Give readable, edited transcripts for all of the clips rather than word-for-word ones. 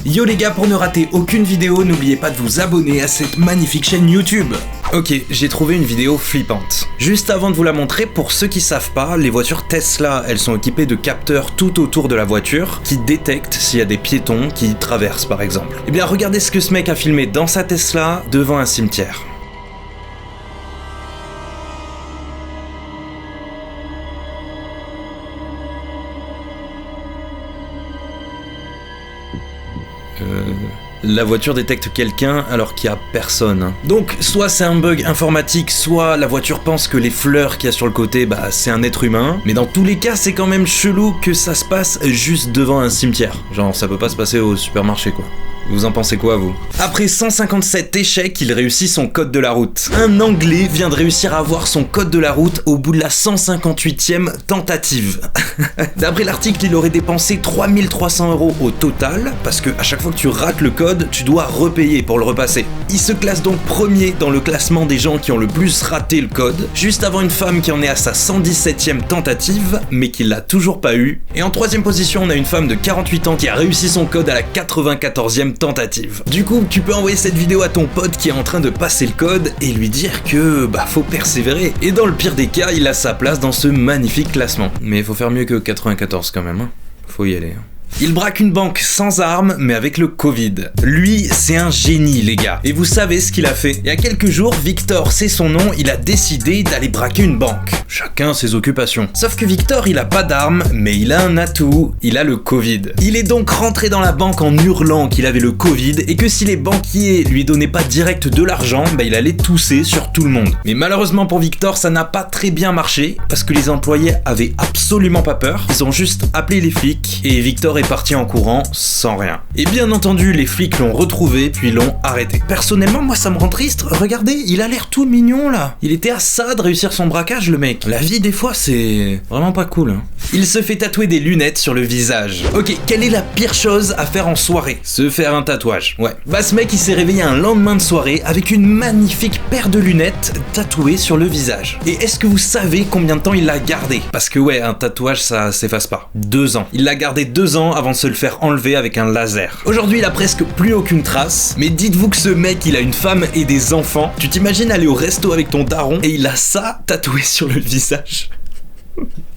Yo les gars, pour ne rater aucune vidéo, n'oubliez pas de vous abonner à cette magnifique chaîne YouTube. Ok, j'ai trouvé une vidéo flippante. Juste avant de vous la montrer, pour ceux qui savent pas, les voitures Tesla, elles sont équipées de capteurs tout autour de la voiture qui détectent s'il y a des piétons qui y traversent par exemple. Et bien regardez ce que ce mec a filmé dans sa Tesla devant un cimetière. La voiture détecte quelqu'un alors qu'il n'y a personne. Donc soit c'est un bug informatique, soit la voiture pense que les fleurs qu'il y a sur le côté, c'est un être humain. Mais dans tous les cas, c'est quand même chelou que ça se passe juste devant un cimetière. Genre ça peut pas se passer au supermarché quoi. Vous en pensez quoi, vous? Après 157 échecs, il réussit son code de la route. Un Anglais vient de réussir à avoir son code de la route au bout de la 158e tentative. D'après l'article, il aurait dépensé 3300 € au total, parce que à chaque fois que tu rates le code, tu dois repayer pour le repasser. Il se classe donc premier dans le classement des gens qui ont le plus raté le code, juste avant une femme qui en est à sa 117e tentative, mais qui l'a toujours pas eu. Et en troisième position, on a une femme de 48 ans qui a réussi son code à la 94e tentative. Du coup, tu peux envoyer cette vidéo à ton pote qui est en train de passer le code et lui dire que faut persévérer. Et dans le pire des cas, il a sa place dans ce magnifique classement. Mais il faut faire mieux que 94 quand même, hein. Faut y aller. Il braque une banque sans armes, mais avec le Covid. Lui, c'est un génie, les gars. Et vous savez ce qu'il a fait? Il y a quelques jours, Victor, c'est son nom, il a décidé d'aller braquer une banque. Chacun ses occupations. Sauf que Victor, il a pas d'armes, mais il a un atout, il a le Covid. Il est donc rentré dans la banque en hurlant qu'il avait le Covid et que si les banquiers lui donnaient pas direct de l'argent, il allait tousser sur tout le monde. Mais malheureusement pour Victor, ça n'a pas très bien marché, parce que les employés avaient absolument pas peur. Ils ont juste appelé les flics, et Victor est parti en courant sans rien. Et bien entendu, les flics l'ont retrouvé puis l'ont arrêté. Personnellement, moi ça me rend triste. Regardez, il a l'air tout mignon là. Il était à ça de réussir son braquage, le mec. La vie des fois c'est vraiment pas cool. Hein. Il se fait tatouer des lunettes sur le visage. Ok, quelle est la pire chose à faire en soirée? Se faire un tatouage. Ouais. Ce mec il s'est réveillé un lendemain de soirée avec une magnifique paire de lunettes tatouées sur le visage. Et est-ce que vous savez combien de temps il l'a gardé? Parce que ouais, un tatouage ça s'efface pas. 2 ans. Il l'a gardé 2 ans avant de se le faire enlever avec un laser. Aujourd'hui, il a presque plus aucune trace, mais dites-vous que ce mec, il a une femme et des enfants. Tu t'imagines aller au resto avec ton daron et il a ça tatoué sur le visage?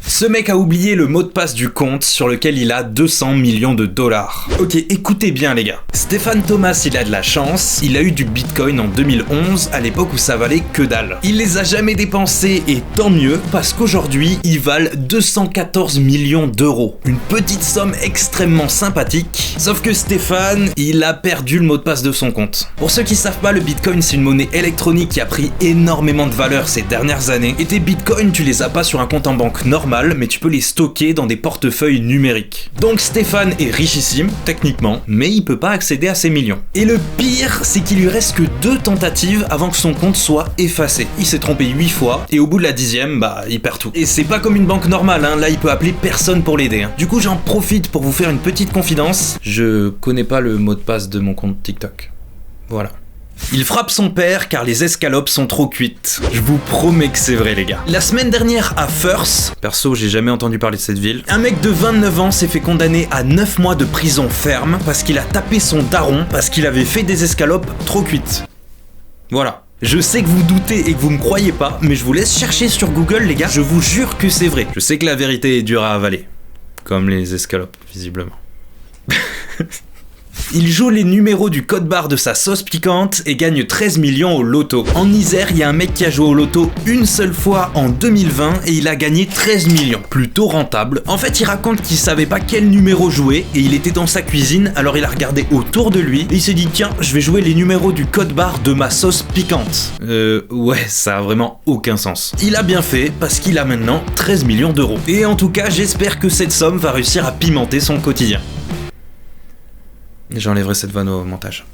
Ce mec a oublié le mot de passe du compte sur lequel il a 200 millions de dollars. Ok, écoutez bien les gars. Stéphane Thomas, il a de la chance, il a eu du Bitcoin en 2011, à l'époque où ça valait que dalle. Il les a jamais dépensés et tant mieux, parce qu'aujourd'hui, ils valent 214 millions d'euros. Une petite somme extrêmement sympathique, sauf que Stéphane, il a perdu le mot de passe de son compte. Pour ceux qui savent pas, le Bitcoin, c'est une monnaie électronique qui a pris énormément de valeur ces dernières années, et tes Bitcoins, tu les as pas sur un compte en banque normal, mais tu peux les stocker dans des portefeuilles numériques. Donc Stéphane est richissime, techniquement, mais il peut pas accéder à ses millions. Et le pire, c'est qu'il lui reste que 2 tentatives avant que son compte soit effacé. Il s'est trompé 8 fois, et au bout de la 10e, il perd tout. Et c'est pas comme une banque normale, hein. Là il peut appeler personne pour l'aider. Hein. Du coup j'en profite pour vous faire une petite confidence. Je connais pas le mot de passe de mon compte TikTok. Voilà. Il frappe son père car les escalopes sont trop cuites. Je vous promets que c'est vrai les gars. La semaine dernière à Firth, perso j'ai jamais entendu parler de cette ville, un mec de 29 ans s'est fait condamner à 9 mois de prison ferme parce qu'il a tapé son daron parce qu'il avait fait des escalopes trop cuites. Voilà. Je sais que vous doutez et que vous me croyez pas, mais je vous laisse chercher sur Google les gars, je vous jure que c'est vrai. Je sais que la vérité est dure à avaler. Comme les escalopes, visiblement. Il joue les numéros du code barre de sa sauce piquante et gagne 13 millions au loto. En Isère, il y a un mec qui a joué au loto une seule fois en 2020 et il a gagné 13 millions. Plutôt rentable. En fait, il raconte qu'il savait pas quel numéro jouer et il était dans sa cuisine, alors il a regardé autour de lui et il s'est dit tiens, je vais jouer les numéros du code barre de ma sauce piquante. Ouais, ça a vraiment aucun sens. Il a bien fait parce qu'il a maintenant 13 millions d'euros. Et en tout cas, j'espère que cette somme va réussir à pimenter son quotidien. J'enlèverai cette vanne au montage.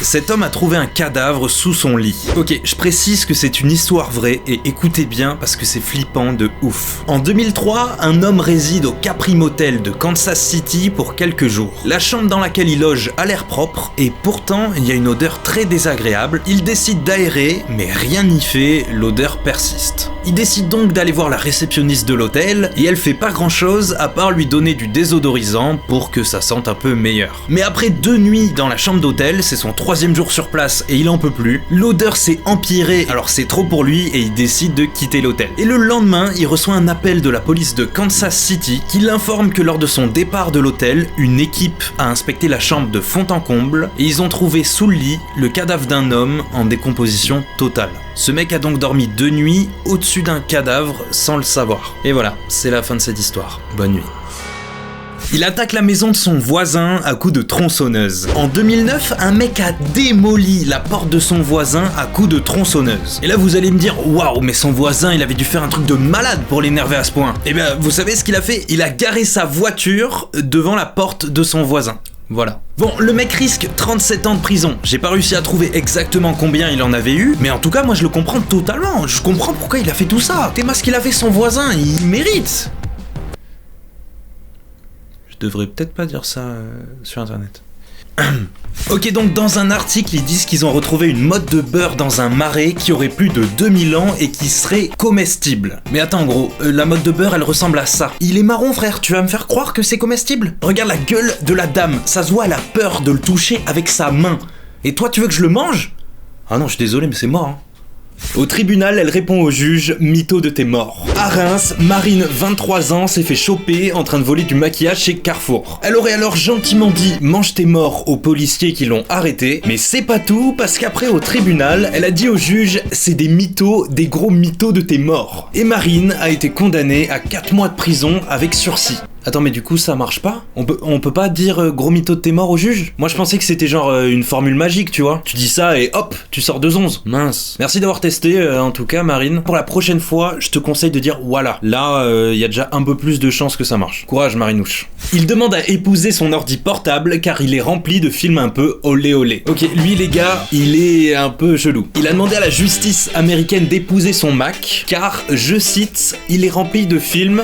Cet homme a trouvé un cadavre sous son lit. Ok, je précise que c'est une histoire vraie et écoutez bien parce que c'est flippant de ouf. En 2003, un homme réside au Capri Motel de Kansas City pour quelques jours. La chambre dans laquelle il loge a l'air propre et pourtant il y a une odeur très désagréable. Il décide d'aérer mais rien n'y fait, l'odeur persiste. Il décide donc d'aller voir la réceptionniste de l'hôtel et elle fait pas grand chose à part lui donner du désodorisant pour que ça sente un peu meilleur. Mais après 2 nuits dans la chambre d'hôtel, c'est son 3e jour sur place et il en peut plus. L'odeur s'est empirée, alors c'est trop pour lui et il décide de quitter l'hôtel. Et le lendemain, il reçoit un appel de la police de Kansas City qui l'informe que lors de son départ de l'hôtel, une équipe a inspecté la chambre de fond en comble et ils ont trouvé sous le lit le cadavre d'un homme en décomposition totale. Ce mec a donc dormi 2 nuits au-dessus d'un cadavre sans le savoir. Et voilà, c'est la fin de cette histoire. Bonne nuit. Il attaque la maison de son voisin à coups de tronçonneuse. En 2009, un mec a démoli la porte de son voisin à coups de tronçonneuse. Et là vous allez me dire, waouh, mais son voisin il avait dû faire un truc de malade pour l'énerver à ce point. Eh bien, vous savez ce qu'il a fait? Il a garé sa voiture devant la porte de son voisin. Voilà. Bon, le mec risque 37 ans de prison. J'ai pas réussi à trouver exactement combien il en avait eu, mais en tout cas, moi je le comprends totalement. Je comprends pourquoi il a fait tout ça. T'es ce qu'il a fait son voisin, il mérite. Je devrais peut-être pas dire ça sur internet. Ok, donc dans un article, ils disent qu'ils ont retrouvé une motte de beurre dans un marais qui aurait plus de 2000 ans et qui serait comestible. Mais attends gros, la motte de beurre elle ressemble à ça. Il est marron frère, tu vas me faire croire que c'est comestible? Regarde la gueule de la dame, ça se voit, elle a peur de le toucher avec sa main. Et toi tu veux que je le mange? Ah non, je suis désolé mais c'est mort hein. Au tribunal, elle répond au juge, mytho de tes morts. À Reims, Marine, 23 ans, s'est fait choper en train de voler du maquillage chez Carrefour. Elle aurait alors gentiment dit « mange tes morts » aux policiers qui l'ont arrêtée, mais c'est pas tout, parce qu'après au tribunal, elle a dit au juge « c'est des mythos, des gros mythos de tes morts ». Et Marine a été condamnée à 4 mois de prison avec sursis. Attends, mais du coup, ça marche pas? On peut pas dire gros mytho de tes morts au juge? Moi, je pensais que c'était genre une formule magique, tu vois. Tu dis ça et hop, tu sors 2-11. Mince. Merci d'avoir testé, en tout cas, Marine. Pour la prochaine fois, je te conseille de dire voilà. Là, y a déjà un peu plus de chances que ça marche. Courage, Marinouche. Il demande à épouser son ordi portable car il est rempli de films un peu olé olé. Ok, lui, les gars, il est un peu chelou. Il a demandé à la justice américaine d'épouser son Mac car, je cite, il est rempli de films.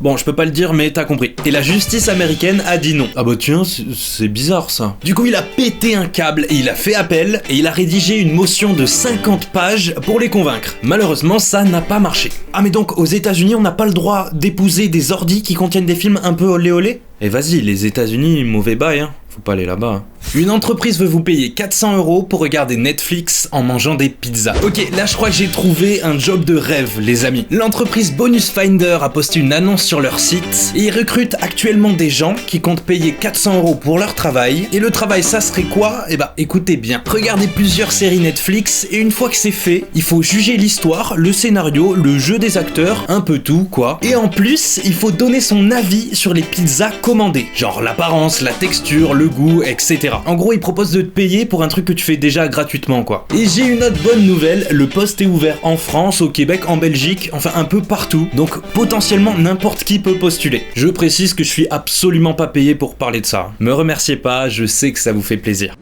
Bon, je peux pas le dire, mais t'as compris. Et la justice américaine a dit non. Ah bah tiens, c'est bizarre ça. Du coup, il a pété un câble et il a fait appel et il a rédigé une motion de 50 pages pour les convaincre. Malheureusement, ça n'a pas marché. Ah mais donc, aux États-Unis, on n'a pas le droit d'épouser des ordis qui contiennent des films un peu olé olé? Eh vas-y, les États-Unis, mauvais bail, hein. Faut pas aller là-bas. Hein. Une entreprise veut vous payer 400 € pour regarder Netflix en mangeant des pizzas. Ok, là je crois que j'ai trouvé un job de rêve, les amis. L'entreprise Bonus Finder a posté une annonce sur leur site et ils recrutent actuellement des gens qui comptent payer 400 € pour leur travail. Et le travail, ça serait quoi? Eh bah, écoutez bien. Regardez plusieurs séries Netflix et une fois que c'est fait, il faut juger l'histoire, le scénario, le jeu des acteurs, un peu tout, quoi. Et en plus, il faut donner son avis sur les pizzas commandées. Genre l'apparence, la texture, le goût, etc. En gros, ils proposent de te payer pour un truc que tu fais déjà gratuitement, quoi. Et j'ai une autre bonne nouvelle, le poste est ouvert en France, au Québec, en Belgique, enfin un peu partout. Donc potentiellement n'importe qui peut postuler. Je précise que je suis absolument pas payé pour parler de ça. Me remerciez pas, je sais que ça vous fait plaisir.